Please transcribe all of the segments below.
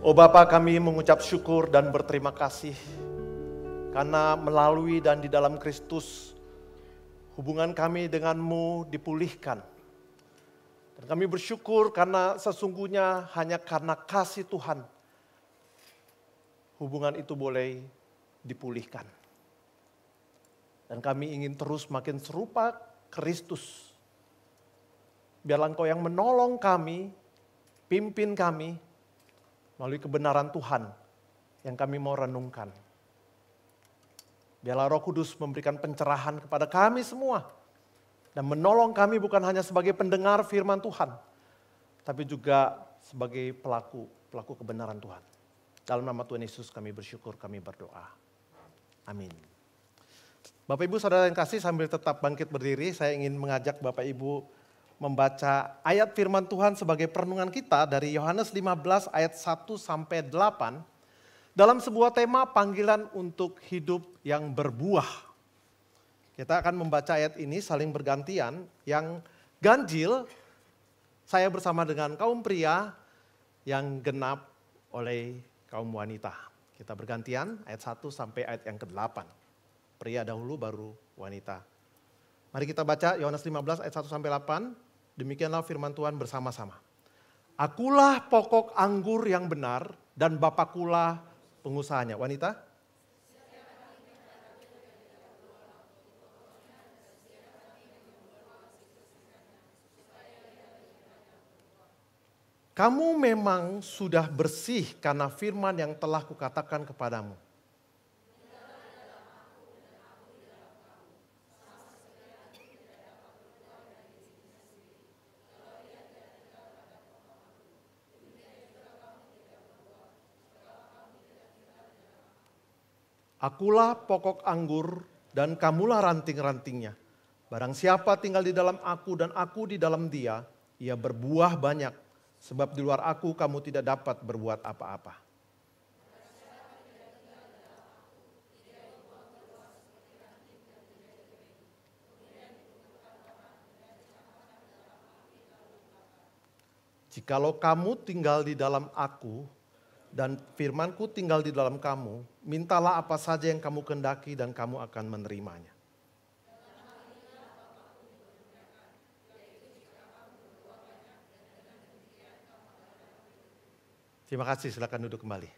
Oh Bapa, kami mengucap syukur dan berterima kasih karena melalui dan di dalam Kristus hubungan kami denganmu dipulihkan. Dan kami bersyukur karena sesungguhnya hanya karena kasih Tuhan hubungan itu boleh dipulihkan. Dan kami ingin terus makin serupa Kristus. Biarlah Engkau yang menolong kami, pimpin kami melalui kebenaran Tuhan yang kami mau renungkan. Biarlah Roh Kudus memberikan pencerahan kepada kami semua dan menolong kami bukan hanya sebagai pendengar firman Tuhan, tapi juga sebagai pelaku kebenaran Tuhan. Dalam nama Tuhan Yesus kami bersyukur, kami berdoa. Amin. Bapak Ibu Saudara yang kasih, sambil tetap bangkit berdiri, saya ingin mengajak Bapak Ibu membaca ayat firman Tuhan sebagai perenungan kita dari Yohanes 15 ayat 1 sampai 8 dalam sebuah tema panggilan untuk hidup yang berbuah. Kita akan membaca ayat ini saling bergantian, yang ganjil saya bersama dengan kaum pria, yang genap oleh kaum wanita. Kita bergantian ayat 1 sampai ayat yang ke-8. Pria dahulu baru wanita. Mari kita baca Yohanes 15 ayat 1 sampai 8. Demikianlah firman Tuhan bersama-sama. Akulah pokok anggur yang benar dan Bapakulah pengusahanya. Wanita? Kamu memang sudah bersih karena firman yang telah kukatakan kepadamu. Akulah pokok anggur dan kamulah ranting-rantingnya. Barang siapa tinggal di dalam aku dan aku di dalam dia, ia berbuah banyak. Sebab di luar aku kamu tidak dapat berbuat apa-apa. Jikalau kamu tinggal di dalam aku, dan firmanku tinggal di dalam kamu, mintalah apa saja yang kamu kehendaki dan kamu akan menerimanya. Terima kasih, silakan duduk kembali.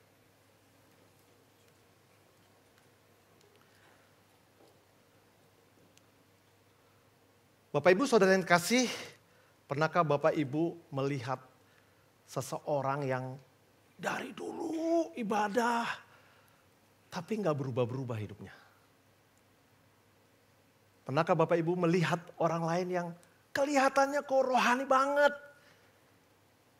Bapak Ibu Saudara yang kasih, pernahkah Bapak Ibu melihat seseorang yang dari dulu ibadah, tapi nggak berubah-berubah hidupnya? Pernahkah Bapak Ibu melihat orang lain yang kelihatannya kok rohani banget?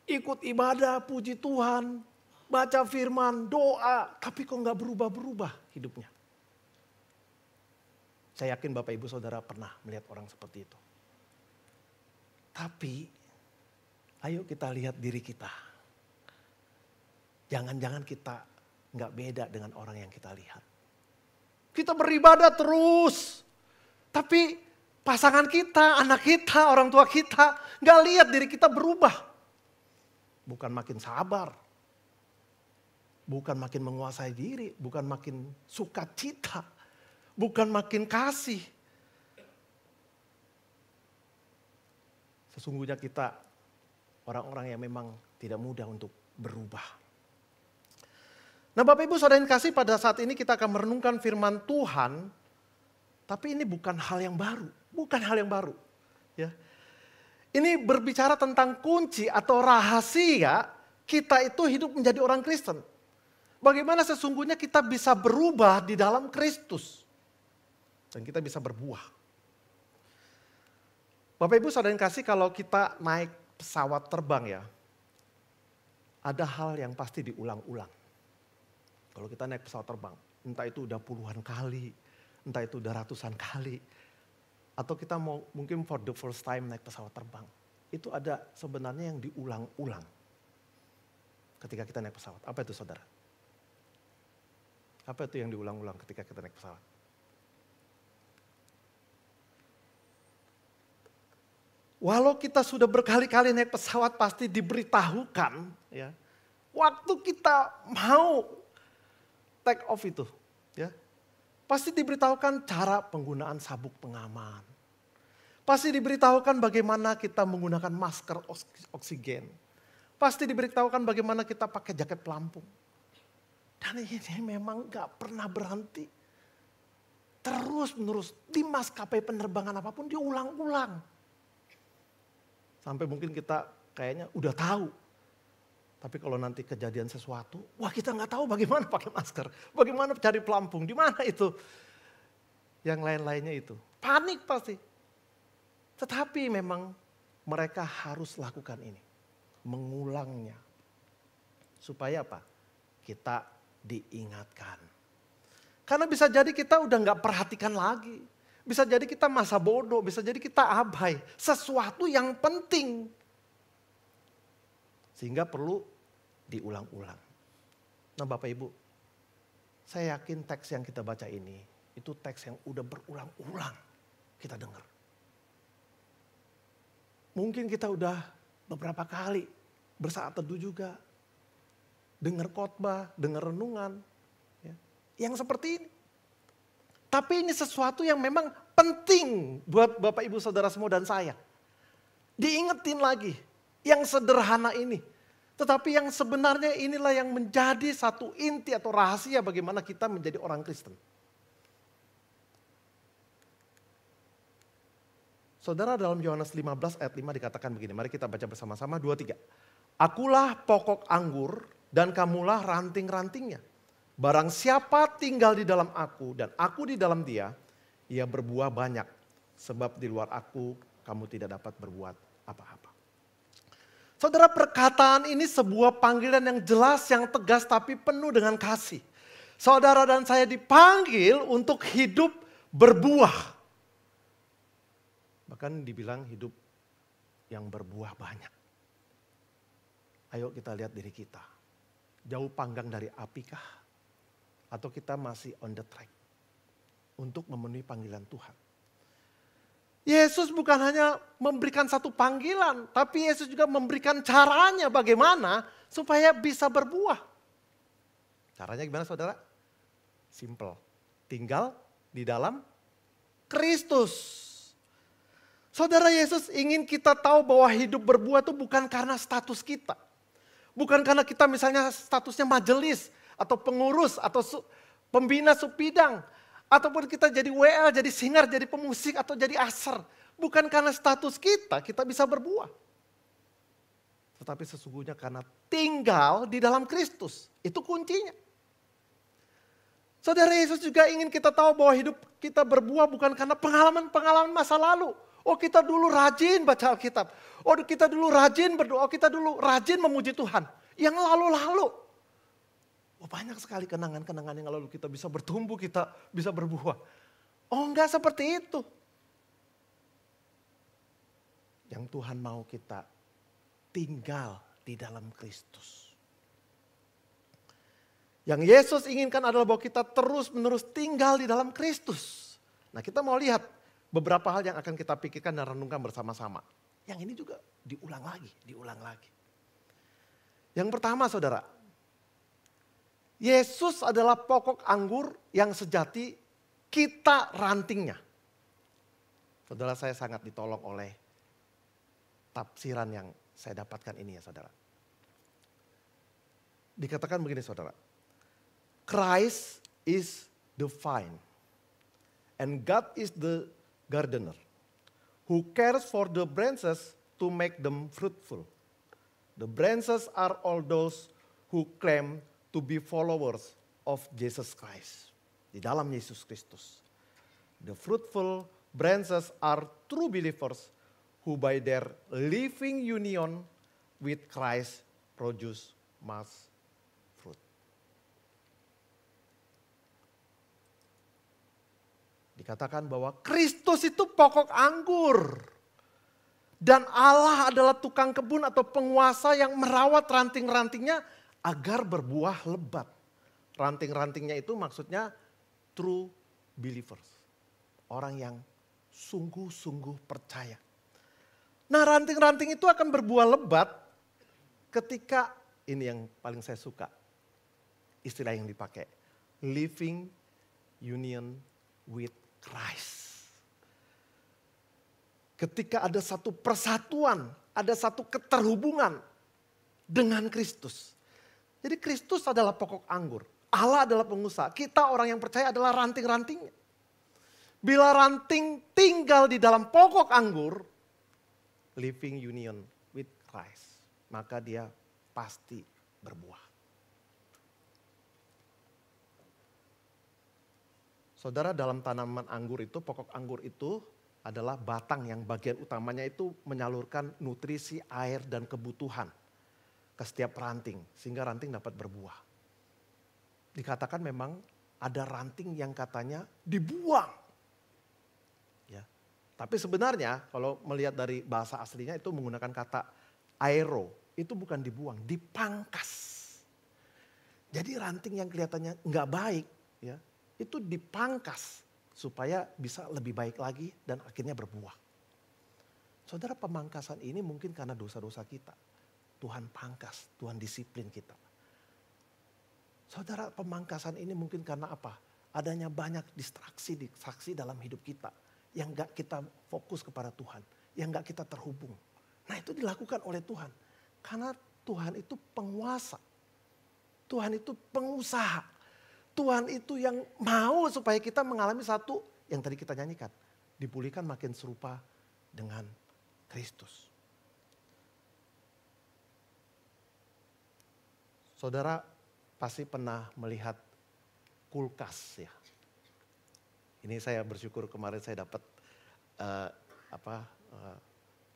Ikut ibadah, puji Tuhan, baca firman, doa, tapi kok nggak berubah-berubah hidupnya? Saya yakin Bapak Ibu Saudara pernah melihat orang seperti itu. Tapi, ayo kita lihat diri kita. Jangan-jangan kita nggak beda dengan orang yang kita lihat. Kita beribadah terus. Tapi pasangan kita, anak kita, orang tua kita nggak lihat diri kita berubah. Bukan makin sabar. Bukan makin menguasai diri. Bukan makin sukacita. Bukan makin kasih. Sesungguhnya kita orang-orang yang memang tidak mudah untuk berubah. Nah Bapak Ibu Saudara yang kasih, pada saat ini kita akan merenungkan firman Tuhan. Tapi ini bukan hal yang baru. Bukan hal yang baru. Ya. Ini berbicara tentang kunci atau rahasia kita itu hidup menjadi orang Kristen. Bagaimana sesungguhnya kita bisa berubah di dalam Kristus. Dan kita bisa berbuah. Bapak Ibu Saudara yang kasih, kalau kita naik pesawat terbang ya. Ada hal yang pasti diulang-ulang. Kalau kita naik pesawat terbang, entah itu udah puluhan kali, entah itu udah ratusan kali. Atau kita mau mungkin for the first time naik pesawat terbang. Itu ada sebenarnya yang diulang-ulang ketika kita naik pesawat. Apa itu saudara? Apa itu yang diulang-ulang ketika kita naik pesawat? Walau kita sudah berkali-kali naik pesawat pasti diberitahukan ya, Waktu kita mau take off itu, ya, pasti diberitahukan cara penggunaan sabuk pengaman. Pasti diberitahukan bagaimana kita menggunakan masker oksigen. Pasti diberitahukan bagaimana kita pakai jaket pelampung. Dan ini memang gak pernah berhenti. Terus menerus di maskapai penerbangan apapun diulang-ulang. Sampai mungkin kita kayaknya udah tahu. Tapi kalau nanti kejadian sesuatu, wah kita nggak tahu bagaimana pakai masker, bagaimana cari pelampung, di mana itu, yang lain-lainnya itu, panik pasti. Tetapi memang mereka harus lakukan ini, mengulangnya, supaya apa? Kita diingatkan. Karena bisa jadi kita udah nggak perhatikan lagi, bisa jadi kita masa bodoh, bisa jadi kita abai, sesuatu yang penting. Sehingga perlu diulang-ulang. Nah Bapak Ibu, saya yakin teks yang kita baca ini, itu teks yang udah berulang-ulang kita dengar. Mungkin kita udah beberapa kali bersaat teduh juga. Dengar khotbah, dengar renungan. Ya, yang seperti ini. Tapi ini sesuatu yang memang penting buat Bapak Ibu Saudara semua dan saya. Diingetin lagi. Yang sederhana ini. Tetapi yang sebenarnya inilah yang menjadi satu inti atau rahasia bagaimana kita menjadi orang Kristen. Saudara, dalam Yohanes 15 ayat 5 dikatakan begini. Mari kita baca bersama-sama 2-3. Akulah pokok anggur dan kamulah ranting-rantingnya. Barang siapa tinggal di dalam aku dan aku di dalam dia, ia berbuah banyak. Sebab di luar aku kamu tidak dapat berbuat apa-apa. Saudara, perkataan ini sebuah panggilan yang jelas, yang tegas tapi penuh dengan kasih. Saudara dan saya dipanggil untuk hidup berbuah. Bahkan dibilang hidup yang berbuah banyak. Ayo kita lihat diri kita. Jauh panggang dari apikah? Atau kita masih on the track untuk memenuhi panggilan Tuhan? Yesus bukan hanya memberikan satu panggilan, tapi Yesus juga memberikan caranya bagaimana supaya bisa berbuah. Caranya gimana saudara? Simple. Tinggal di dalam Kristus. Saudara, Yesus ingin kita tahu bahwa hidup berbuah itu bukan karena status kita. Bukan karena kita misalnya statusnya majelis atau pengurus atau pembina supidang. Ataupun kita jadi WL, jadi singer, jadi pemusik atau jadi aser. Bukan karena status kita bisa berbuah. Tetapi sesungguhnya karena tinggal di dalam Kristus. Itu kuncinya. Saudara, Yesus juga ingin kita tahu bahwa hidup kita berbuah bukan karena pengalaman-pengalaman masa lalu. Oh kita dulu rajin baca Alkitab. Oh kita dulu rajin berdoa, kita dulu rajin memuji Tuhan. Yang lalu-lalu. Oh banyak sekali kenangan-kenangan yang lalu kita bisa bertumbuh, kita bisa berbuah. Oh enggak seperti itu. Yang Tuhan mau kita tinggal di dalam Kristus. Yang Yesus inginkan adalah bahwa kita terus-menerus tinggal di dalam Kristus. Nah kita mau lihat beberapa hal yang akan kita pikirkan dan renungkan bersama-sama. Yang ini juga diulang lagi. Yang pertama saudara, Yesus adalah pokok anggur yang sejati, kita rantingnya. Saudara, saya sangat ditolong oleh tafsiran yang saya dapatkan ini ya saudara. Dikatakan begini saudara. Christ is the vine and God is the gardener who cares for the branches to make them fruitful. The branches are all those who claim to be followers of Jesus Christ. Di dalam Yesus Kristus. The fruitful branches are true believers who by their living union with Christ produce much fruit. Dikatakan bahwa Kristus itu pokok anggur. Dan Allah adalah tukang kebun atau penguasa yang merawat ranting-rantingnya agar berbuah lebat. Ranting-rantingnya itu maksudnya true believers. Orang yang sungguh-sungguh percaya. Nah ranting-ranting itu akan berbuah lebat ketika ini yang paling saya suka. Istilah yang dipakai. Living union with Christ. Ketika ada satu persatuan, ada satu keterhubungan dengan Kristus. Jadi Kristus adalah pokok anggur. Allah adalah pengusaha. Kita orang yang percaya adalah ranting-rantingnya. Bila ranting tinggal di dalam pokok anggur, living union with Christ, maka dia pasti berbuah. Saudara, dalam tanaman anggur itu, pokok anggur itu adalah batang yang bagian utamanya itu menyalurkan nutrisi, air, dan kebutuhan ke setiap ranting, sehingga ranting dapat berbuah. Dikatakan memang ada ranting yang katanya dibuang. Ya. Tapi sebenarnya kalau melihat dari bahasa aslinya itu menggunakan kata aero, itu bukan dibuang, dipangkas. Jadi ranting yang kelihatannya nggak baik, ya, itu dipangkas supaya bisa lebih baik lagi dan akhirnya berbuah. Saudara, pemangkasan ini mungkin karena dosa-dosa kita. Tuhan pangkas, Tuhan disiplin kita. Saudara, pemangkasan ini mungkin karena apa? Adanya banyak distraksi dalam hidup kita. Yang gak kita fokus kepada Tuhan. Yang gak kita terhubung. Nah, itu dilakukan oleh Tuhan. Karena Tuhan itu penguasa. Tuhan itu pengusaha. Tuhan itu yang mau supaya kita mengalami satu yang tadi kita nyanyikan. Dipulihkan makin serupa dengan Kristus. Saudara pasti pernah melihat kulkas ya. Ini saya bersyukur kemarin saya dapat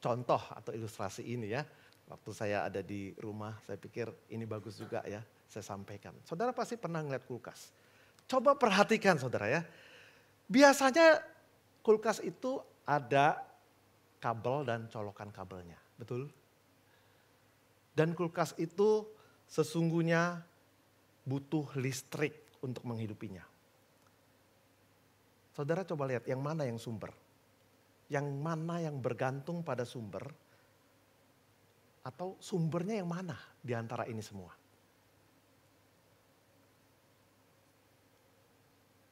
contoh atau ilustrasi ini ya. Waktu saya ada di rumah saya pikir ini bagus juga ya. Saya sampaikan. Saudara pasti pernah ngeliat kulkas. Coba perhatikan saudara ya. Biasanya kulkas itu ada kabel dan colokan kabelnya. Betul? Dan kulkas itu sesungguhnya butuh listrik untuk menghidupinya. Saudara coba lihat yang mana yang sumber. Yang mana yang bergantung pada sumber. Atau sumbernya yang mana di antara ini semua.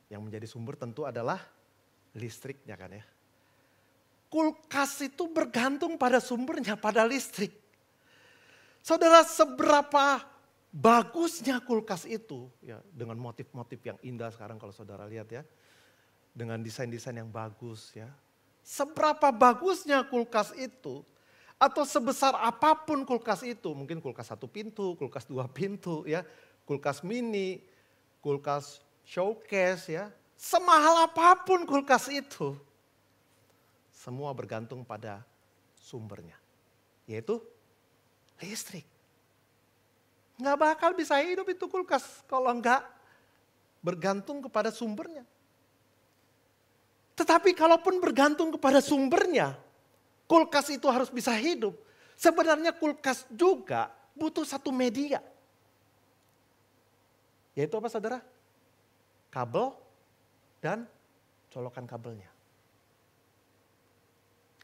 Yang menjadi sumber tentu adalah listriknya kan ya. Kulkas itu bergantung pada sumbernya, pada listrik. Saudara, seberapa bagusnya kulkas itu ya, dengan motif-motif yang indah sekarang kalau saudara lihat ya. Dengan desain-desain yang bagus ya. Seberapa bagusnya kulkas itu atau sebesar apapun kulkas itu, mungkin kulkas 1 pintu, kulkas 2 pintu ya, kulkas mini, kulkas showcase ya, semahal apapun kulkas itu, semua bergantung pada sumbernya, yaitu listrik. Nggak bakal bisa hidup itu kulkas kalau nggak bergantung kepada sumbernya. Tetapi kalaupun bergantung kepada sumbernya, kulkas itu harus bisa hidup. Sebenarnya kulkas juga butuh satu media. Yaitu apa saudara? Kabel dan colokan kabelnya.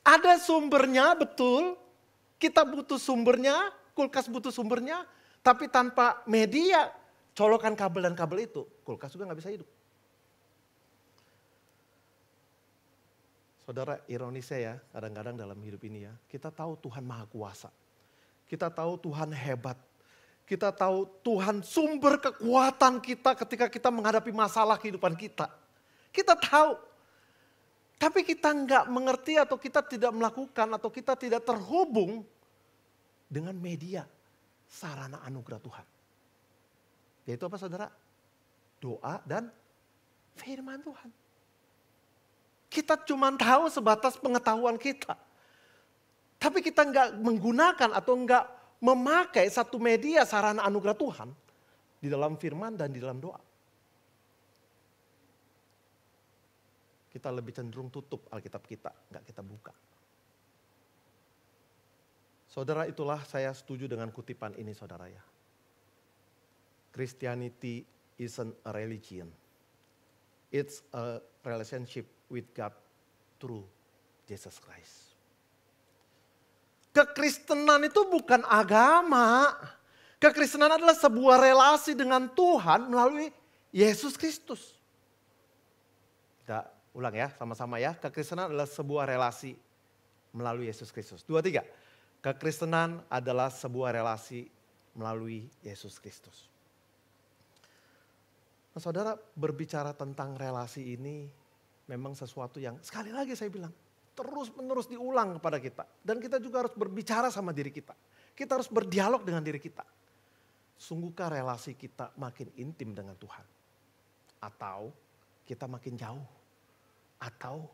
Ada sumbernya betul, kita butuh sumbernya, kulkas butuh sumbernya, tapi tanpa media colokan kabel dan kabel itu, kulkas juga gak bisa hidup. Saudara, ironisnya ya, kadang-kadang dalam hidup ini ya, kita tahu Tuhan Maha Kuasa. Kita tahu Tuhan hebat. Kita tahu Tuhan sumber kekuatan kita ketika kita menghadapi masalah kehidupan kita. Kita tahu. Tapi kita nggak mengerti atau kita tidak melakukan atau kita tidak terhubung dengan media sarana anugerah Tuhan. Yaitu apa saudara? Doa dan firman Tuhan. Kita cuma tahu sebatas pengetahuan kita. Tapi kita nggak menggunakan atau nggak memakai satu media sarana anugerah Tuhan di dalam firman dan di dalam doa. Kita lebih cenderung tutup Alkitab kita, nggak kita buka. Saudara, itulah saya setuju dengan kutipan ini saudara ya. Christianity isn't a religion. It's a relationship with God through Jesus Christ. Kekristenan itu bukan agama. Kekristenan adalah sebuah relasi dengan Tuhan melalui Yesus Kristus. Kita ulang ya, sama-sama ya. Kekristenan adalah sebuah relasi melalui Yesus Kristus. 2, 3. Kekristenan adalah sebuah relasi melalui Yesus Kristus. Nah, saudara, berbicara tentang relasi ini memang sesuatu yang sekali lagi saya bilang terus menerus diulang kepada kita. Dan kita juga harus berbicara sama diri kita. Kita harus berdialog dengan diri kita. Sungguhkah relasi kita makin intim dengan Tuhan? Atau kita makin jauh? Atau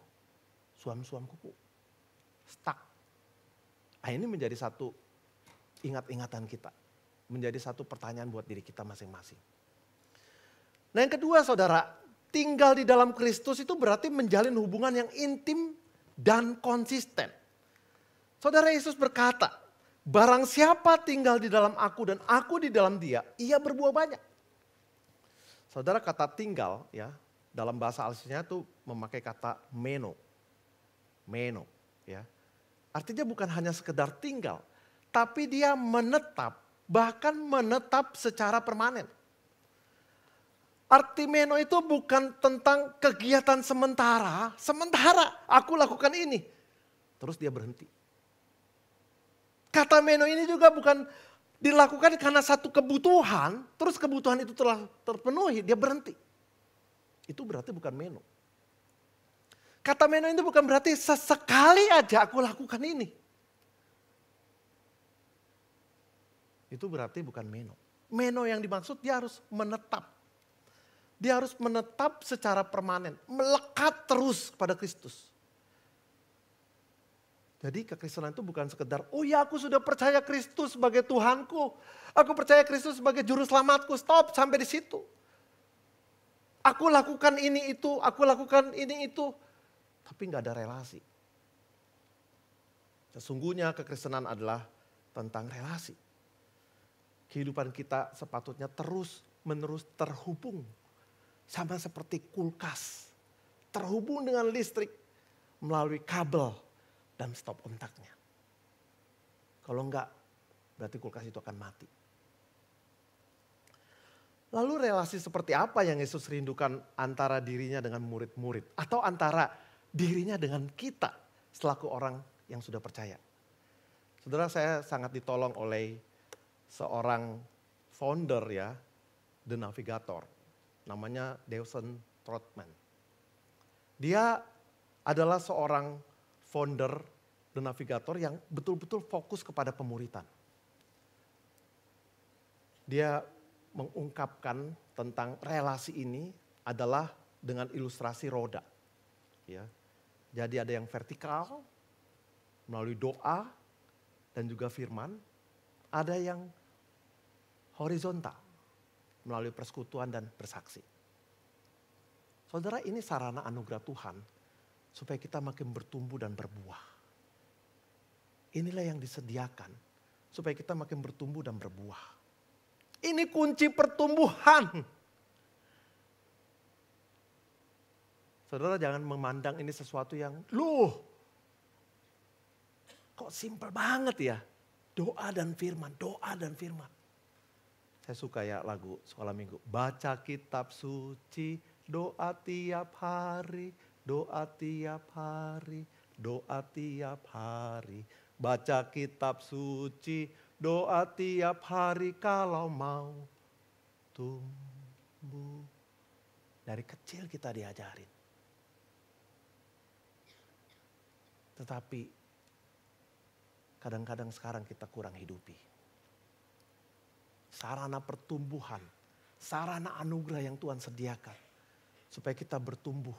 suam-suam kuku? Stuck. Nah, ini menjadi satu ingat-ingatan kita. Menjadi satu pertanyaan buat diri kita masing-masing. Nah, yang kedua, saudara, tinggal di dalam Kristus itu berarti menjalin hubungan yang intim dan konsisten. Saudara, Yesus berkata, barang siapa tinggal di dalam aku dan aku di dalam dia, ia berbuah banyak. Saudara, kata tinggal ya, dalam bahasa aslinya itu memakai kata meno. Meno ya. Artinya bukan hanya sekedar tinggal, tapi dia menetap, bahkan menetap secara permanen. Arti meno itu bukan tentang kegiatan sementara aku lakukan ini, terus dia berhenti. Kata meno ini juga bukan dilakukan karena satu kebutuhan, terus kebutuhan itu telah terpenuhi, dia berhenti. Itu berarti bukan meno. Kata meno itu bukan berarti sesekali aja aku lakukan ini. Itu berarti bukan meno. Meno yang dimaksud dia harus menetap. Dia harus menetap secara permanen, melekat terus kepada Kristus. Jadi kekristenan itu bukan sekedar, oh ya aku sudah percaya Kristus sebagai Tuhanku. Aku percaya Kristus sebagai juru selamatku, stop sampai di situ. Aku lakukan ini itu, aku lakukan ini itu. Tapi gak ada relasi. Sesungguhnya kekristenan adalah tentang relasi. Kehidupan kita sepatutnya terus menerus terhubung. Sama seperti kulkas, terhubung dengan listrik melalui kabel dan stop kontaknya. Kalau enggak, berarti kulkas itu akan mati. Lalu relasi seperti apa yang Yesus rindukan antara dirinya dengan murid-murid? Atau antara dirinya dengan kita selaku orang yang sudah percaya? Saudara, saya sangat ditolong oleh seorang founder ya, The Navigator. Namanya Dawson Trotman. Dia adalah seorang founder The Navigator yang betul-betul fokus kepada pemuritan. Dia mengungkapkan tentang relasi ini adalah dengan ilustrasi roda. Ya. Jadi ada yang vertikal melalui doa dan juga firman. Ada yang horizontal melalui persekutuan dan bersaksi. Saudara, ini sarana anugerah Tuhan supaya kita makin bertumbuh dan berbuah. Inilah yang disediakan supaya kita makin bertumbuh dan berbuah. Ini kunci pertumbuhan. Saudara, jangan memandang ini sesuatu yang, loh kok simpel banget ya. Doa dan firman, doa dan firman. Saya suka ya lagu sekolah minggu. Baca kitab suci, doa tiap hari, doa tiap hari, doa tiap hari. Baca kitab suci, doa tiap hari kalau mau tumbuh. Dari kecil kita diajarin. Tetapi kadang-kadang sekarang kita kurang hidupi. Sarana pertumbuhan, sarana anugerah yang Tuhan sediakan. Supaya kita bertumbuh,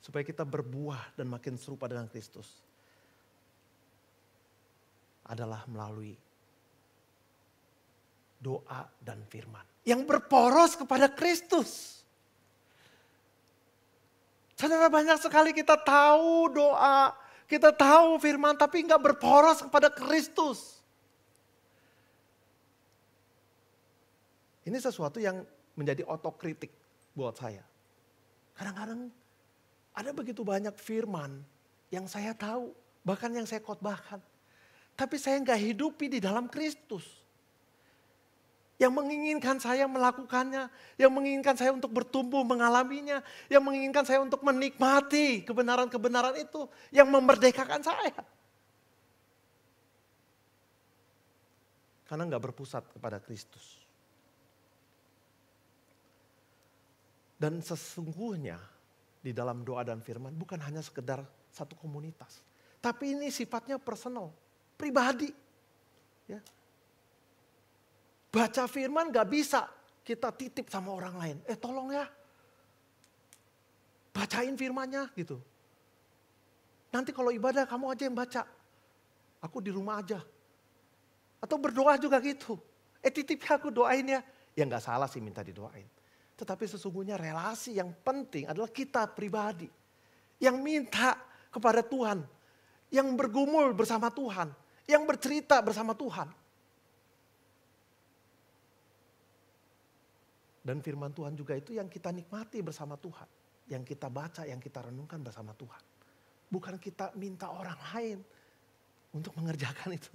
supaya kita berbuah dan makin serupa dengan Kristus. Adalah melalui doa dan firman. Yang berporos kepada Kristus. Saudara, banyak sekali kita tahu doa, kita tahu firman tapi gak berporos kepada Kristus. Ini sesuatu yang menjadi otokritik buat saya. Kadang-kadang ada begitu banyak firman yang saya tahu, bahkan yang saya khotbahkan. Tapi saya nggak hidupi di dalam Kristus. Yang menginginkan saya melakukannya, yang menginginkan saya untuk bertumbuh mengalaminya, yang menginginkan saya untuk menikmati kebenaran-kebenaran itu, yang memerdekakan saya. Karena nggak berpusat kepada Kristus. Dan sesungguhnya di dalam doa dan firman bukan hanya sekedar satu komunitas. Tapi ini sifatnya personal, pribadi. Ya. Baca firman gak bisa kita titip sama orang lain. Tolong ya, bacain firmannya gitu. Nanti kalau ibadah kamu aja yang baca. Aku di rumah aja. Atau berdoa juga gitu. Titip aku doain ya. Ya gak salah sih minta didoain. Tetapi sesungguhnya relasi yang penting adalah kita pribadi. Yang minta kepada Tuhan. Yang bergumul bersama Tuhan. Yang bercerita bersama Tuhan. Dan firman Tuhan juga itu yang kita nikmati bersama Tuhan. Yang kita baca, yang kita renungkan bersama Tuhan. Bukan kita minta orang lain untuk mengerjakan itu.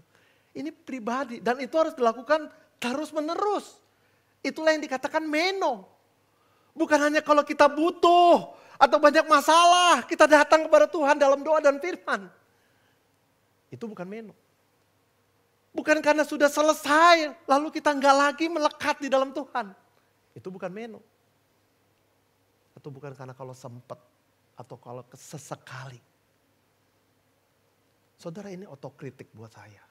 Ini pribadi dan itu harus dilakukan terus menerus. Itulah yang dikatakan meno. Bukan hanya kalau kita butuh atau banyak masalah kita datang kepada Tuhan dalam doa dan firman. Itu bukan meno. Bukan karena sudah selesai lalu kita nggak lagi melekat di dalam Tuhan. Itu bukan meno. Atau bukan karena kalau sempat atau kalau sesekali. Saudara, ini otokritik buat saya.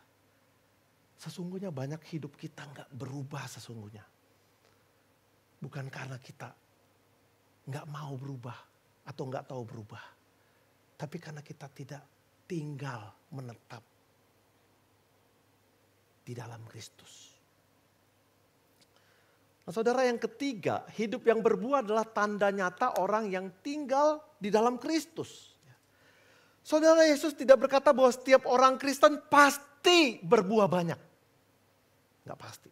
Sesungguhnya banyak hidup kita nggak berubah sesungguhnya. Bukan karena kita nggak mau berubah atau nggak tahu berubah. Tapi karena kita tidak tinggal menetap di dalam Kristus. Nah, saudara, yang ketiga, hidup yang berbuah adalah tanda nyata orang yang tinggal di dalam Kristus. Saudara, Yesus tidak berkata bahwa setiap orang Kristen pasti berbuah banyak. Enggak pasti.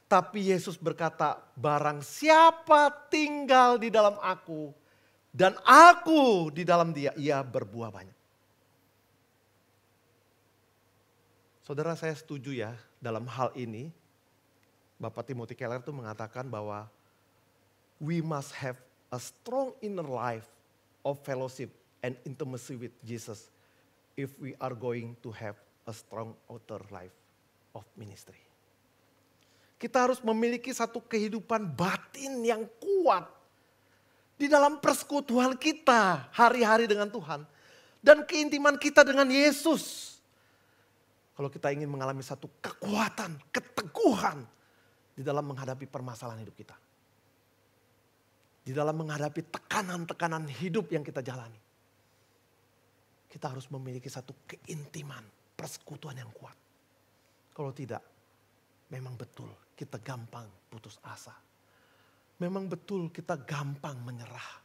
Tapi Yesus berkata, barang siapa tinggal di dalam aku dan aku di dalam dia, ia berbuah banyak. Saudara, saya setuju ya dalam hal ini. Bapak Timothy Keller itu mengatakan bahwa we must have a strong inner life of fellowship and intimacy with Jesus if we are going to have a strong outer life of ministry. Kita harus memiliki satu kehidupan batin yang kuat di dalam persekutuan kita hari-hari dengan Tuhan dan keintiman kita dengan Yesus. Kalau kita ingin mengalami satu kekuatan, keteguhan di dalam menghadapi permasalahan hidup kita. Di dalam menghadapi tekanan-tekanan hidup yang kita jalani. Kita harus memiliki satu keintiman, persekutuan yang kuat. Kalau tidak, memang betul kita gampang putus asa. Memang betul kita gampang menyerah.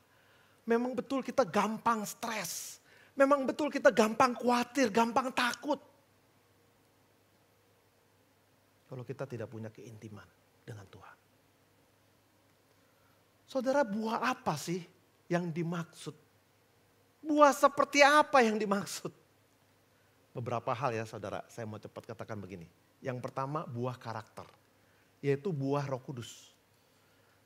Memang betul kita gampang stres. Memang betul kita gampang khawatir, gampang takut. Kalau kita tidak punya keintiman dengan Tuhan. Saudara, buah apa sih yang dimaksud? Buah seperti apa yang dimaksud? Beberapa hal ya saudara, saya mau cepat katakan begini. Yang pertama, buah karakter. Yaitu buah Roh Kudus.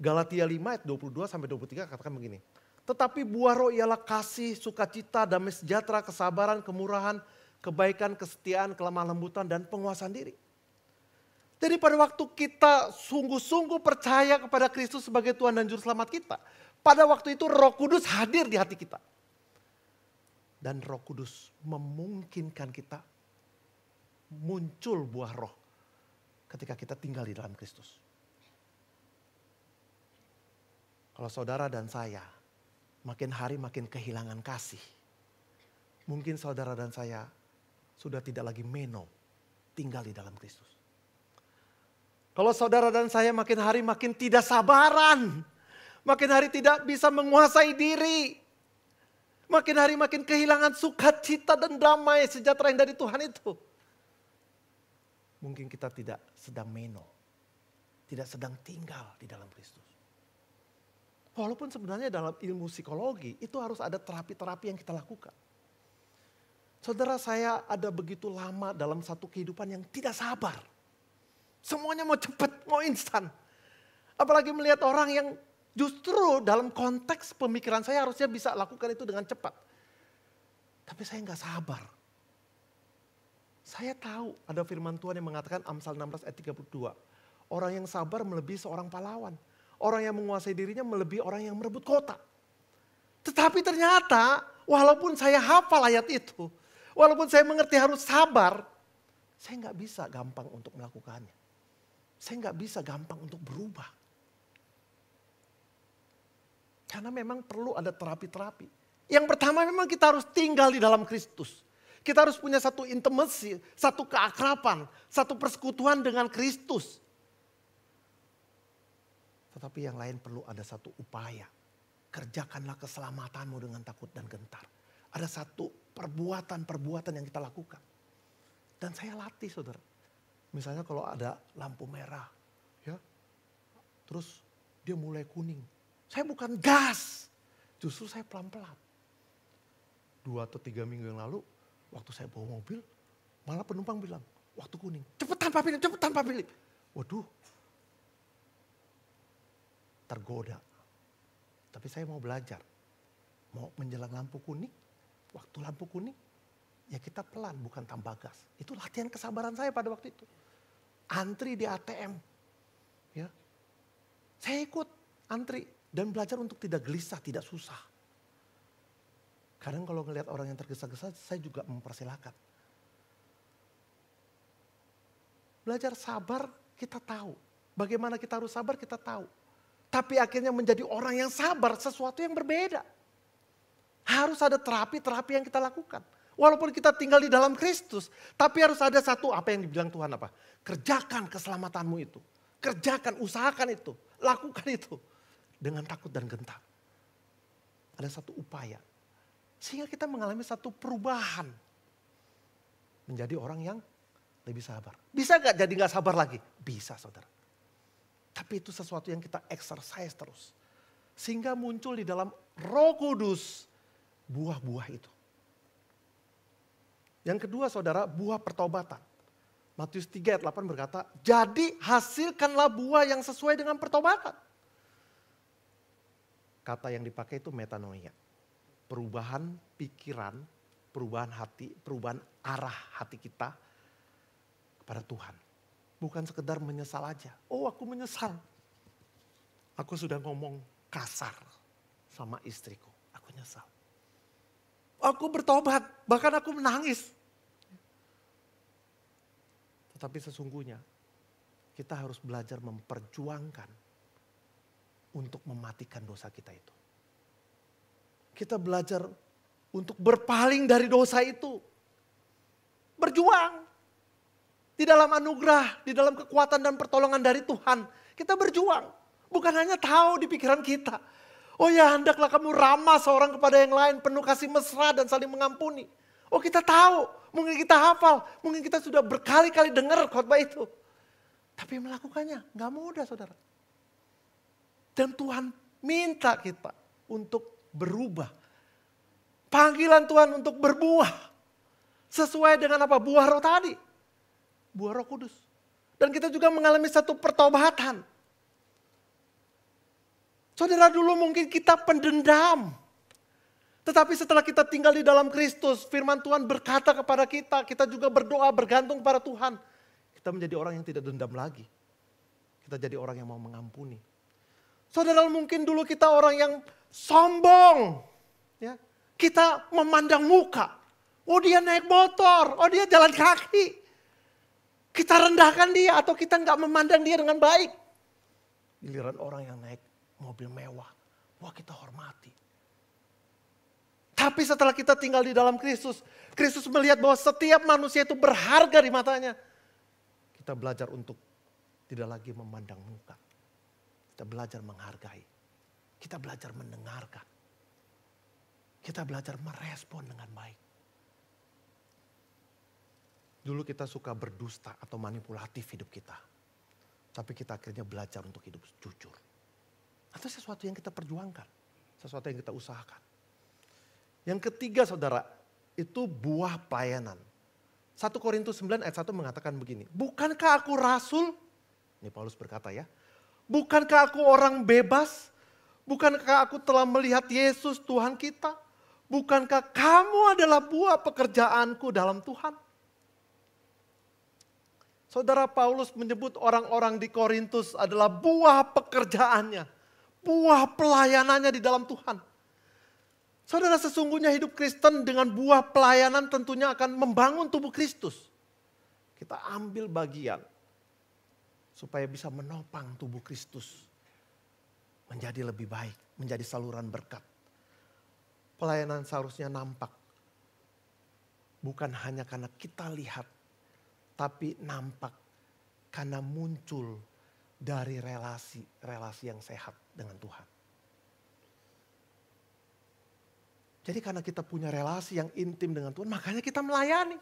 Galatia 5 ayat 22 sampai 23 katakan begini. Tetapi buah roh ialah kasih, sukacita, damai sejahtera, kesabaran, kemurahan, kebaikan, kesetiaan, kelemah lembutan, dan penguasaan diri. Jadi pada waktu kita sungguh-sungguh percaya kepada Kristus sebagai Tuhan dan Juru Selamat kita. Pada waktu itu Roh Kudus hadir di hati kita. Dan Roh Kudus memungkinkan kita muncul buah roh ketika kita tinggal di dalam Kristus. Kalau saudara dan saya makin hari makin kehilangan kasih. Mungkin saudara dan saya sudah tidak lagi meno tinggal di dalam Kristus. Kalau saudara dan saya makin hari makin tidak sabaran. Makin hari tidak bisa menguasai diri. Makin hari makin kehilangan sukacita dan damai sejahtera yang dari Tuhan itu. Mungkin kita tidak sedang meno. Tidak sedang tinggal di dalam Kristus. Walaupun sebenarnya dalam ilmu psikologi itu harus ada terapi-terapi yang kita lakukan. Saudara, saya ada begitu lama dalam satu kehidupan yang tidak sabar. Semuanya mau cepat, mau instan. Apalagi melihat orang yang justru dalam konteks pemikiran saya harusnya bisa lakukan itu dengan cepat. Tapi saya nggak sabar. Saya tahu ada firman Tuhan yang mengatakan Amsal 16 ayat 32. Orang yang sabar melebihi seorang pahlawan. Orang yang menguasai dirinya melebihi orang yang merebut kota. Tetapi ternyata walaupun saya hafal ayat itu. Walaupun saya mengerti harus sabar. Saya nggak bisa gampang untuk melakukannya. Saya nggak bisa gampang untuk berubah. Karena memang perlu ada terapi-terapi. Yang pertama memang kita harus tinggal di dalam Kristus. Kita harus punya satu intimacy, satu keakraban, satu persekutuan dengan Kristus. Tetapi yang lain perlu ada satu upaya. Kerjakanlah keselamatanmu dengan takut dan gentar. Ada satu perbuatan yang kita lakukan. Dan saya latih saudara. Misalnya kalau ada lampu merah. Ya, terus dia mulai kuning. Saya bukan gas. Justru saya pelan-pelan. 2 atau 3 minggu yang lalu. Waktu saya bawa mobil, malah penumpang bilang, waktu kuning, cepetan Pak Philip. Waduh, tergoda. Tapi saya mau belajar, mau menjelang lampu kuning, waktu lampu kuning, ya kita pelan bukan tambah gas. Itu latihan kesabaran saya pada waktu itu. Antri di ATM, ya, saya ikut antri dan belajar untuk tidak gelisah, tidak susah. Kadang kalau ngelihat orang yang tergesa-gesa, saya juga mempersilahkan. Belajar sabar, kita tahu. Bagaimana kita harus sabar, kita tahu. Tapi akhirnya menjadi orang yang sabar, sesuatu yang berbeda. Harus ada terapi-terapi yang kita lakukan. Walaupun kita tinggal di dalam Kristus, tapi harus ada satu, apa yang dibilang Tuhan apa? Kerjakan keselamatanmu itu. Kerjakan, usahakan itu. Lakukan itu. Dengan takut dan gentar. Ada satu upaya. Sehingga kita mengalami satu perubahan. Menjadi orang yang lebih sabar. Bisa gak jadi gak sabar lagi? Bisa saudara. Tapi itu sesuatu yang kita exercise terus. Sehingga muncul di dalam Roh Kudus buah-buah itu. Yang kedua saudara, buah pertobatan. Matius 3 ayat 8 berkata, jadi hasilkanlah buah yang sesuai dengan pertobatan. Kata yang dipakai itu metanoia. Perubahan pikiran, perubahan hati, perubahan arah hati kita kepada Tuhan. Bukan sekedar menyesal aja. Oh aku menyesal. Aku sudah ngomong kasar sama istriku. Aku nyesal. Aku bertobat, bahkan aku menangis. Tetapi sesungguhnya kita harus belajar memperjuangkan untuk mematikan dosa kita itu. Kita belajar untuk berpaling dari dosa itu. Berjuang. Di dalam anugerah, di dalam kekuatan dan pertolongan dari Tuhan. Kita berjuang. Bukan hanya tahu di pikiran kita. Oh ya hendaklah kamu ramah seorang kepada yang lain. Penuh kasih mesra dan saling mengampuni. Oh kita tahu. Mungkin kita hafal. Mungkin kita sudah berkali-kali dengar khotbah itu. Tapi melakukannya gak mudah saudara. Dan Tuhan minta kita untuk berubah. Panggilan Tuhan untuk berbuah. Sesuai dengan apa? Buah roh tadi. Buah Roh Kudus. Dan kita juga mengalami satu pertobatan. Saudara dulu mungkin kita pendendam. Tetapi setelah kita tinggal di dalam Kristus, firman Tuhan berkata kepada kita, kita juga berdoa bergantung pada Tuhan. Kita menjadi orang yang tidak dendam lagi. Kita jadi orang yang mau mengampuni. Saudara mungkin dulu kita orang yang sombong. Ya. Kita memandang muka. Oh dia naik motor, oh dia jalan kaki. Kita rendahkan dia atau kita nggak memandang dia dengan baik. Giliran orang yang naik mobil mewah, wah kita hormati. Tapi setelah kita tinggal di dalam Kristus, Kristus melihat bahwa setiap manusia itu berharga di matanya. Kita belajar untuk tidak lagi memandang muka. Kita belajar menghargai. Kita belajar mendengarkan. Kita belajar merespon dengan baik. Dulu kita suka berdusta atau manipulatif hidup kita. Tapi kita akhirnya belajar untuk hidup jujur. Atau sesuatu yang kita perjuangkan. Sesuatu yang kita usahakan. Yang ketiga saudara, itu buah pelayanan. 1 Korintus 9 ayat 1 mengatakan begini. Bukankah aku rasul? Ini Paulus berkata ya. Bukankah aku orang bebas? Bukankah aku telah melihat Yesus Tuhan kita? Bukankah kamu adalah buah pekerjaanku dalam Tuhan? Saudara, Paulus menyebut orang-orang di Korintus adalah buah pekerjaannya. Buah pelayanannya di dalam Tuhan. Saudara, sesungguhnya hidup Kristen dengan buah pelayanan tentunya akan membangun tubuh Kristus. Kita ambil bagian supaya bisa menopang tubuh Kristus menjadi lebih baik, menjadi saluran berkat. Pelayanan seharusnya nampak. Bukan hanya karena kita lihat, tapi nampak karena muncul dari relasi yang sehat dengan Tuhan. Jadi karena kita punya relasi yang intim dengan Tuhan, makanya kita melayani.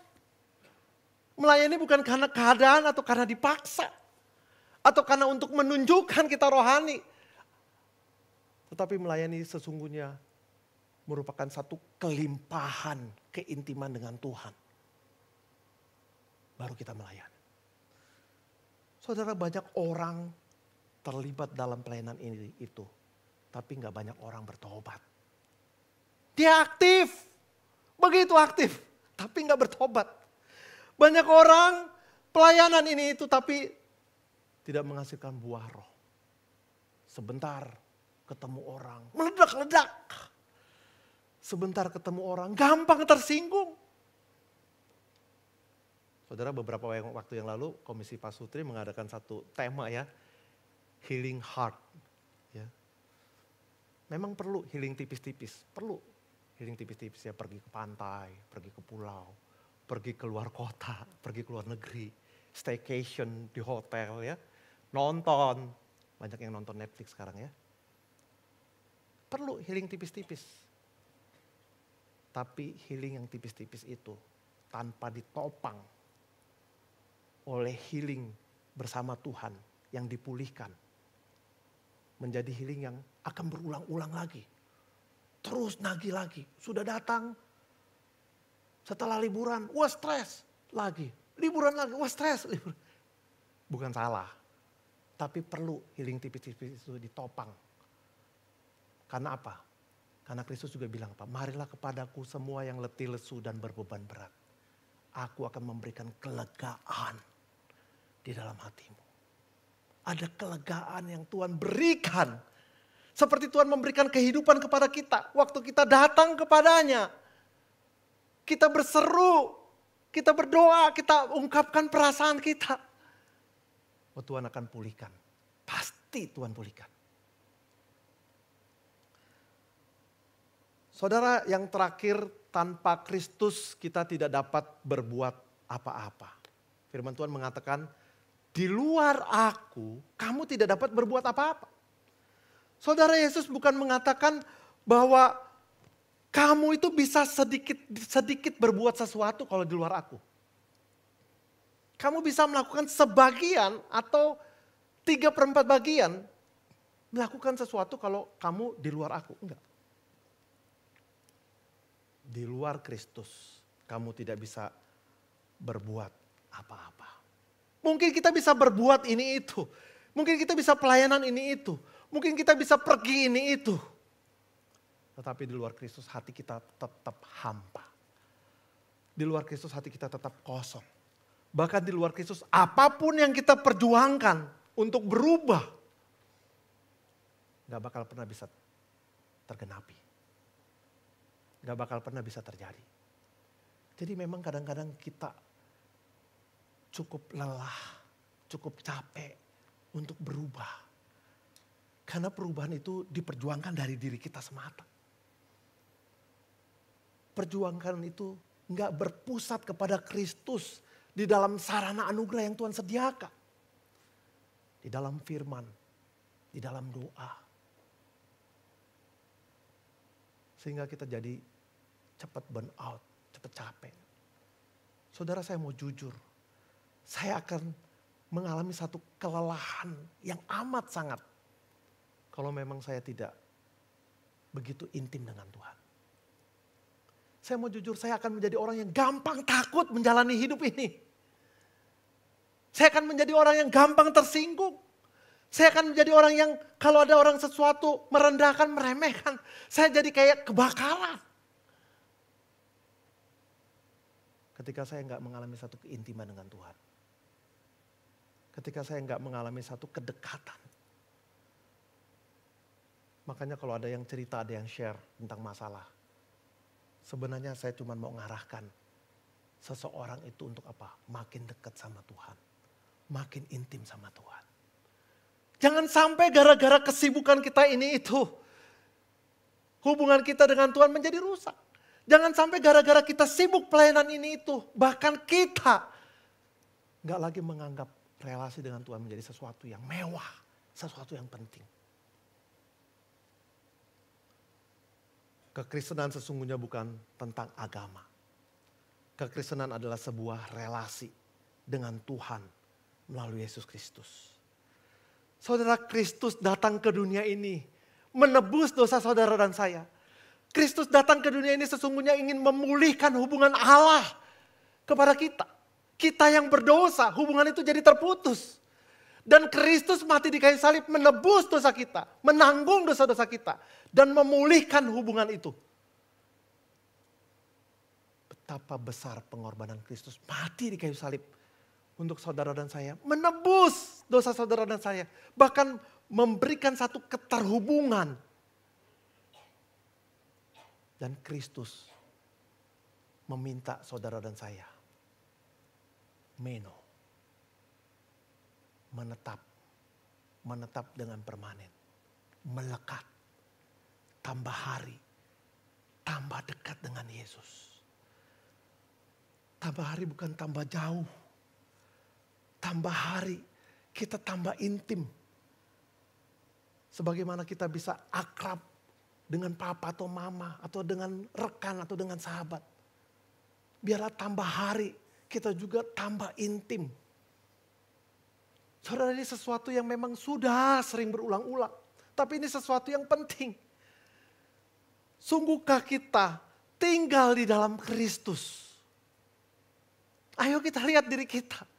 Melayani bukan karena keadaan atau karena dipaksa. Atau karena untuk menunjukkan kita rohani. Tetapi melayani sesungguhnya merupakan satu kelimpahan keintiman dengan Tuhan. Baru kita melayani. Saudara, banyak orang terlibat dalam pelayanan ini itu. Tapi gak banyak orang bertobat. Dia aktif. Begitu aktif. Tapi gak bertobat. Banyak orang pelayanan ini itu tapi tidak menghasilkan buah roh. Sebentar ketemu orang, meledak-ledak. Sebentar ketemu orang, gampang tersinggung. Saudara, beberapa waktu yang lalu Komisi Pasutri mengadakan satu tema ya. Healing heart. Ya. Memang perlu healing tipis-tipis, perlu. Healing tipis-tipis ya, pergi ke pantai, pergi ke pulau, pergi ke luar kota, pergi ke luar negeri, staycation di hotel ya, nonton, banyak yang nonton Netflix sekarang ya. Perlu healing tipis-tipis. Tapi healing yang tipis-tipis itu tanpa ditopang oleh healing bersama Tuhan yang dipulihkan. Menjadi healing yang akan berulang-ulang lagi. Terus nagih lagi. Sudah datang. Setelah liburan. Wah stres. Lagi. Liburan lagi. Wah stres. Bukan salah. Tapi perlu healing tipis-tipis itu ditopang. Karena apa? Karena Kristus juga bilang apa? Marilah kepadaku semua yang letih lesu dan berbeban berat. Aku akan memberikan kelegaan di dalam hatimu. Ada kelegaan yang Tuhan berikan. Seperti Tuhan memberikan kehidupan kepada kita. Waktu kita datang kepadanya. Kita berseru. Kita berdoa. Kita ungkapkan perasaan kita. Oh, Tuhan akan pulihkan. Pasti Tuhan pulihkan. Saudara, yang terakhir, tanpa Kristus kita tidak dapat berbuat apa-apa. Firman Tuhan mengatakan, di luar aku, kamu tidak dapat berbuat apa-apa. Saudara, Yesus bukan mengatakan bahwa kamu itu bisa sedikit berbuat sesuatu kalau di luar aku. Kamu bisa melakukan sebagian atau 3/4 bagian melakukan sesuatu kalau kamu di luar aku. Enggak. Di luar Kristus kamu tidak bisa berbuat apa-apa. Mungkin kita bisa berbuat ini itu. Mungkin kita bisa pelayanan ini itu. Mungkin kita bisa pergi ini itu. Tetapi di luar Kristus hati kita tetap hampa. Di luar Kristus hati kita tetap kosong. Bahkan di luar Kristus apapun yang kita perjuangkan untuk berubah. Gak bakal pernah bisa tergenapi. Gak bakal pernah bisa terjadi. Jadi memang kadang-kadang kita cukup lelah, cukup capek untuk berubah. Karena perubahan itu diperjuangkan dari diri kita semata. Perjuangkan itu gak berpusat kepada Kristus di dalam sarana anugerah yang Tuhan sediakan. Di dalam firman, di dalam doa. Sehingga kita jadi cepat burn out, cepat capek. Saudara, saya mau jujur. Saya akan mengalami satu kelelahan yang amat sangat. Kalau memang saya tidak begitu intim dengan Tuhan. Saya mau jujur, saya akan menjadi orang yang gampang takut menjalani hidup ini. Saya akan menjadi orang yang gampang tersinggung. Saya akan menjadi orang yang kalau ada orang sesuatu merendahkan, meremehkan. Saya jadi kayak kebakaran. Ketika saya nggak mengalami satu keintiman dengan Tuhan. Ketika saya nggak mengalami satu kedekatan. Makanya kalau ada yang cerita, ada yang share tentang masalah. Sebenarnya saya cuma mau ngarahkan seseorang itu untuk apa? Makin dekat sama Tuhan. Makin intim sama Tuhan. Jangan sampai gara-gara kesibukan kita ini itu. Hubungan kita dengan Tuhan menjadi rusak. Jangan sampai gara-gara kita sibuk pelayanan ini itu. Bahkan kita gak lagi menganggap relasi dengan Tuhan menjadi sesuatu yang mewah. Sesuatu yang penting. Kekristenan sesungguhnya bukan tentang agama. Kekristenan adalah sebuah relasi dengan Tuhan melalui Yesus Kristus. Saudara, Kristus datang ke dunia ini menebus dosa saudara dan saya. Kristus datang ke dunia ini sesungguhnya ingin memulihkan hubungan Allah kepada kita. Kita yang berdosa, hubungan itu jadi terputus. Dan Kristus mati di kayu salib menebus dosa kita, menanggung dosa-dosa kita. Dan memulihkan hubungan itu. Betapa besar pengorbanan Kristus mati di kayu salib. Untuk saudara dan saya, menebus dosa saudara dan saya. Bahkan memberikan satu keterhubungan. Dan Kristus meminta saudara dan saya. Meno. Menetap. Menetap dengan permanen. Melekat. Tambah hari. Tambah dekat dengan Yesus. Tambah hari bukan tambah jauh. Tambah hari, kita tambah intim. Sebagaimana kita bisa akrab dengan papa atau mama, atau dengan rekan, atau dengan sahabat. Biarlah tambah hari, kita juga tambah intim. Saudara, ini sesuatu yang memang sudah sering berulang-ulang. Tapi ini sesuatu yang penting. Sungguhkah kita tinggal di dalam Kristus? Ayo kita lihat diri kita.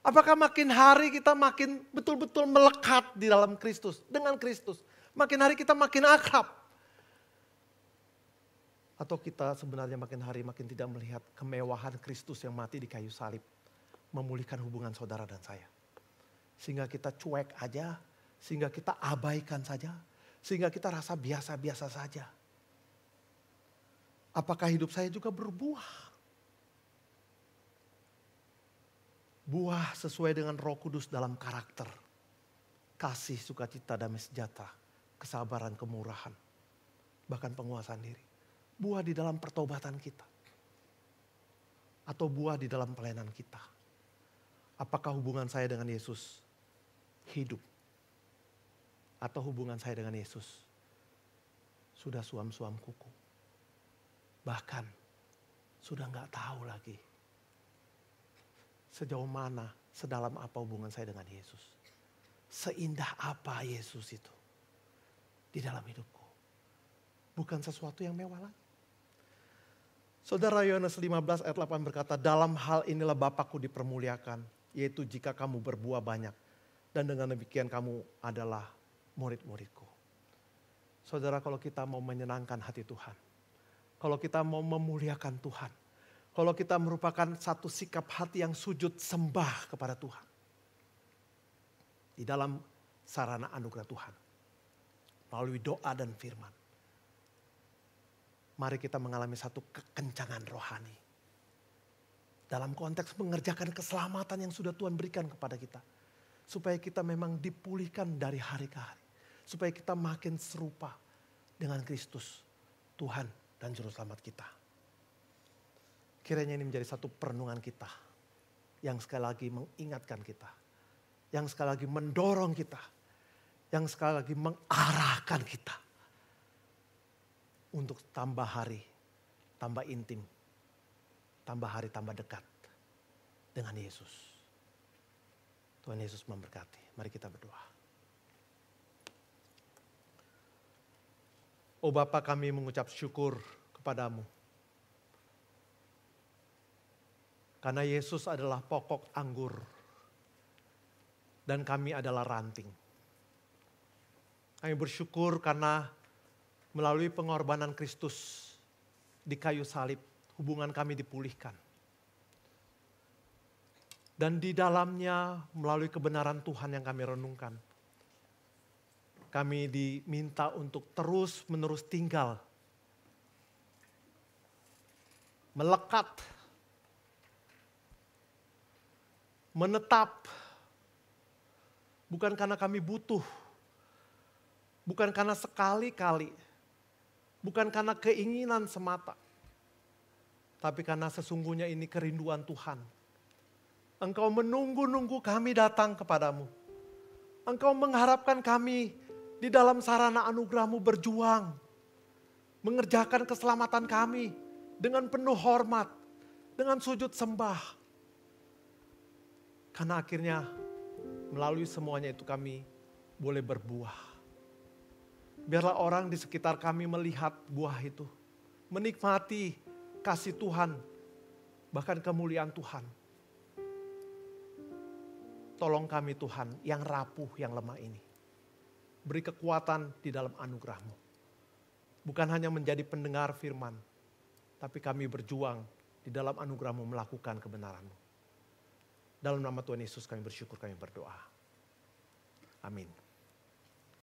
Apakah makin hari kita makin betul-betul melekat di dalam Kristus, dengan Kristus. Makin hari kita makin akrab. Atau kita sebenarnya makin hari makin tidak melihat kemewahan Kristus yang mati di kayu salib. Memulihkan hubungan saudara dan saya. Sehingga kita cuek aja, sehingga kita abaikan saja. Sehingga kita rasa biasa-biasa saja. Apakah hidup saya juga berbuah? Buah sesuai dengan Roh Kudus dalam karakter. Kasih, sukacita, damai sejahtera, kesabaran, kemurahan. Bahkan penguasaan diri. Buah di dalam pertobatan kita. Atau buah di dalam pelayanan kita. Apakah hubungan saya dengan Yesus hidup? Atau hubungan saya dengan Yesus sudah suam-suam kuku? Bahkan sudah gak tahu lagi. Sejauh mana, sedalam apa hubungan saya dengan Yesus. Seindah apa Yesus itu di dalam hidupku. Bukan sesuatu yang mewah lagi. Saudara, Yohanes 15 ayat 8 berkata, dalam hal inilah Bapakku dipermuliakan, yaitu jika kamu berbuah banyak. Dan dengan demikian kamu adalah murid-muridku. Saudara, kalau kita mau menyenangkan hati Tuhan. Kalau kita mau memuliakan Tuhan. Kalau kita merupakan satu sikap hati yang sujud sembah kepada Tuhan. Di dalam sarana anugerah Tuhan. Melalui doa dan firman. Mari kita mengalami satu kekencangan rohani. Dalam konteks mengerjakan keselamatan yang sudah Tuhan berikan kepada kita. Supaya kita memang dipulihkan dari hari ke hari. Supaya kita makin serupa dengan Kristus. Tuhan dan Juru Selamat kita. Kiranya ini menjadi satu perenungan kita. Yang sekali lagi mengingatkan kita. Yang sekali lagi mendorong kita. Yang sekali lagi mengarahkan kita. Untuk tambah hari, tambah intim. Tambah hari, tambah dekat. Dengan Yesus. Tuhan Yesus memberkati. Mari kita berdoa. Oh Bapa, kami mengucap syukur kepadamu. Karena Yesus adalah pokok anggur dan kami adalah ranting. Kami bersyukur karena melalui pengorbanan Kristus di kayu salib, hubungan kami dipulihkan. Dan di dalamnya melalui kebenaran Tuhan yang kami renungkan, kami diminta untuk terus-menerus tinggal, melekat, menetap, bukan karena kami butuh, bukan karena sekali-kali, bukan karena keinginan semata, tapi karena sesungguhnya ini kerinduan Tuhan. Engkau menunggu-nunggu kami datang kepadamu. Engkau mengharapkan kami di dalam sarana anugerah-Mu berjuang, mengerjakan keselamatan kami dengan penuh hormat, dengan sujud sembah. Karena akhirnya melalui semuanya itu kami boleh berbuah. Biarlah orang di sekitar kami melihat buah itu, menikmati kasih Tuhan, bahkan kemuliaan Tuhan. Tolong kami Tuhan yang rapuh, yang lemah ini. Beri kekuatan di dalam anugerah-Mu. Bukan hanya menjadi pendengar firman, tapi kami berjuang di dalam anugerah-Mu melakukan kebenaran-Mu. Dalam nama Tuhan Yesus kami bersyukur, kami berdoa. Amin.